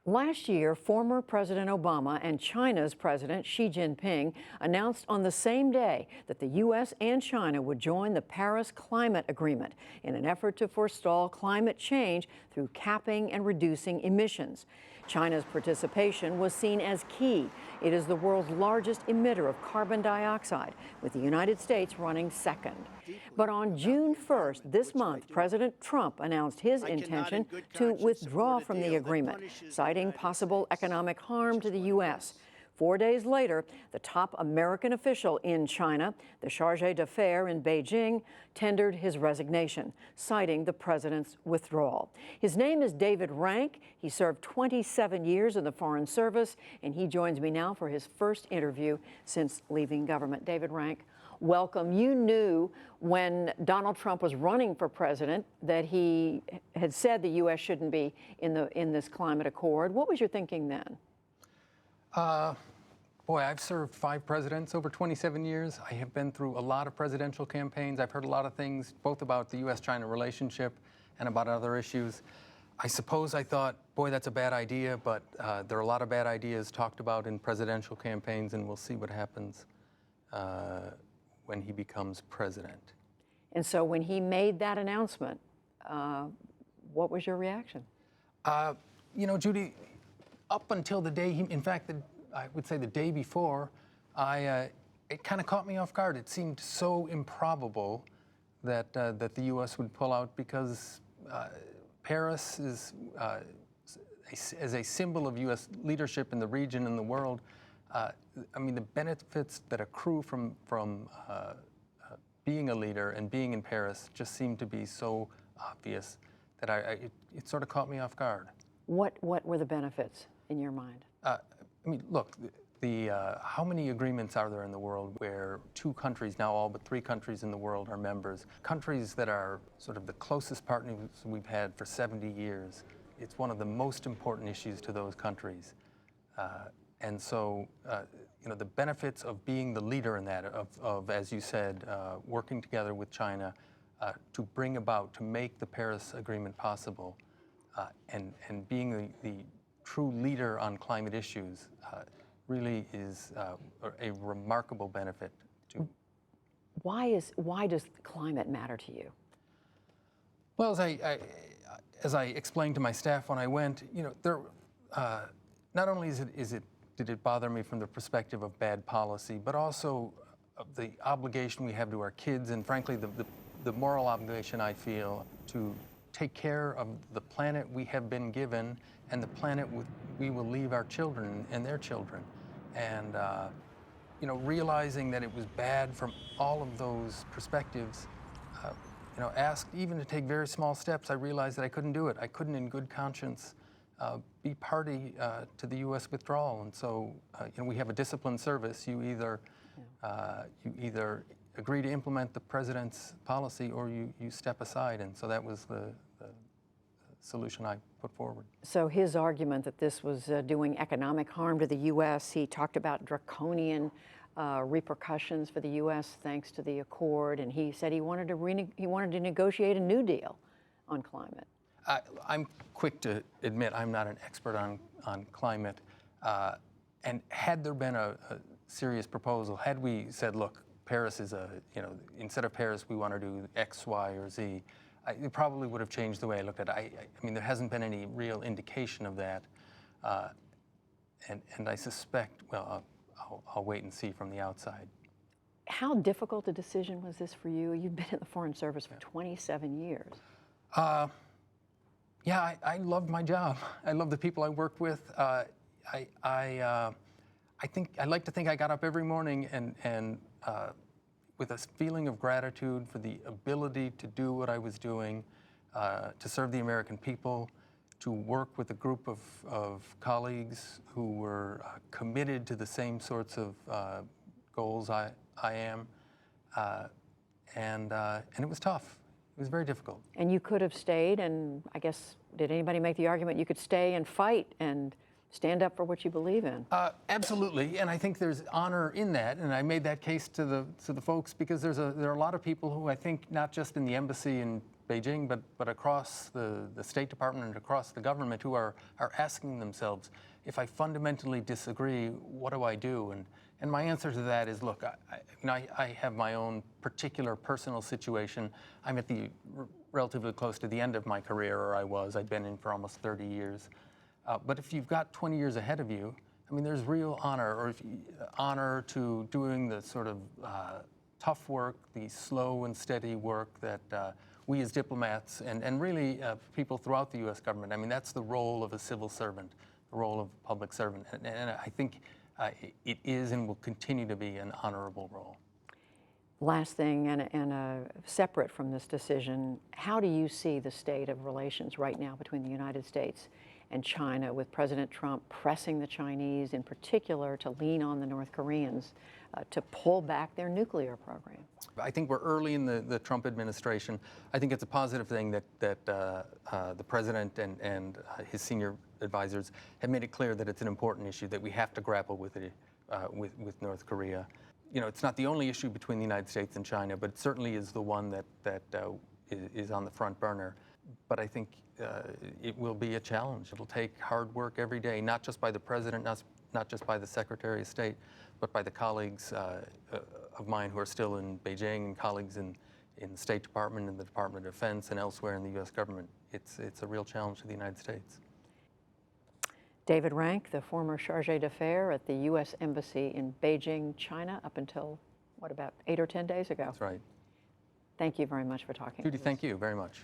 Last year, former President Obama and China's President Xi Jinping announced on the same day that the U.S. and China would join the Paris Climate Agreement in an effort to forestall climate change through capping and reducing emissions. China's participation was seen as key. It is the world's largest emitter of carbon dioxide, with the United States running second. But on June 1st, this month, President Trump announced his intention to withdraw from the agreement, citing possible economic harm to the U.S. 4 days later, the top American official in China, the chargé d'affaires in Beijing, tendered his resignation, citing the president's withdrawal. His name is David Rank. He served 27 years in the Foreign Service, and he joins me now for his first interview since leaving government. David Rank, welcome. You knew when Donald Trump was running for president that he had said the U.S. shouldn't be in this climate accord. What was your thinking then? Boy, I've served 5 presidents over 27 years. I have been through a lot of presidential campaigns. I've heard a lot of things, both about the U.S.-China relationship and about other issues. I suppose I thought, boy, that's a bad idea, but there are a lot of bad ideas talked about in presidential campaigns, and we'll see what happens when he becomes president. And so when he made that announcement, what was your reaction? You know, Judy, up until the day, in fact, I would say the day before, it kind of caught me off guard. It seemed so improbable that the U.S. would pull out because Paris is, as a symbol of U.S. leadership in the region and the world, I mean, the benefits that accrue from being a leader and being in Paris just seemed to be so obvious that it sort of caught me off guard. What were the benefits in your mind? I mean, look, how many agreements are there in the world where 2 countries, now all but 3 countries in the world are members, countries that are sort of the closest partners we've had for 70 years. It's one of the most important issues to those countries. And so, you know, the benefits of being the leader in that, of as you said, working together with China to bring about, to make the Paris Agreement possible, and being the true leader on climate issues really is a remarkable benefit to. Why does climate matter to you? Well, as I explained to my staff when I went, you know, not only did it bother me from the perspective of bad policy, but also of the obligation we have to our kids, and frankly, the moral obligation I feel to take care of the planet we have been given and the planet we will leave our children and their children. And you know, realizing that it was bad from all of those perspectives, you know, asked even to take very small steps, I realized that I couldn't do it. I couldn't in good conscience be party to the U.S. withdrawal. And so, you know, we have a disciplined service. You either agree to implement the president's policy or you step aside. And so that was the solution I put forward. So his argument that this was doing economic harm to the U.S., he talked about draconian repercussions for the U.S. thanks to the accord, and he said he wanted to negotiate a new deal on climate. I'm quick to admit I'm not an expert on climate, and had there been a serious proposal, had we said, look, Paris is you know, instead of Paris we want to do X, Y, or Z, it probably would have changed the way I looked at it. I mean, there hasn't been any real indication of that, and I suspect, well, I'll wait and see from the outside. How difficult a decision was this for you? You've been in the Foreign Service for 27 years. Yeah, I loved my job. I love the people I worked with. I like to think I got up every morning and with a feeling of gratitude for the ability to do what I was doing, to serve the American people, to work with a group of colleagues who were committed to the same sorts of goals I am, and it was tough. It was very difficult. And you could have stayed, and I guess, did anybody make the argument you could stay and fight and stand up for what you believe in? Absolutely, and I think there's honor in that, and I made that case to the folks because there are a lot of people who I think, not just in the embassy in Beijing, but across the State Department and across the government, who are asking themselves, if I fundamentally disagree, what do I do? And my answer to that is, look, I have my own particular personal situation. I'm at the relatively close to the end of my career, or I was. I'd been in for almost 30 years. But if you've got 20 years ahead of you, I mean, there's real honor to doing the sort of tough work, the slow and steady work that we as diplomats and really people throughout the U.S. government, I mean, that's the role of a civil servant, the role of a public servant. And I think it is and will continue to be an honorable role. Last thing, and separate from this decision, how do you see the state of relations right now between the United States and China, with President Trump pressing the Chinese in particular to lean on the North Koreans to pull back their nuclear program? I think we're early in the Trump administration. I think it's a positive thing that the president and his senior advisors have made it clear that it's an important issue, that we have to grapple with it with North Korea. You know, it's not the only issue between the United States and China, but it certainly is the one that is on the front burner. But I think it will be a challenge. It'll take hard work every day, not just by the president, not just by the Secretary of State, but by the colleagues of mine who are still in Beijing and colleagues in the State Department and the Department of Defense and elsewhere in the U.S. government. It's a real challenge to the United States. David Rank, the former chargé d'affaires at the U.S. Embassy in Beijing, China, up until, what, about 8 or 10 days ago? That's right. Thank you very much for talking. Judy, thank you very much.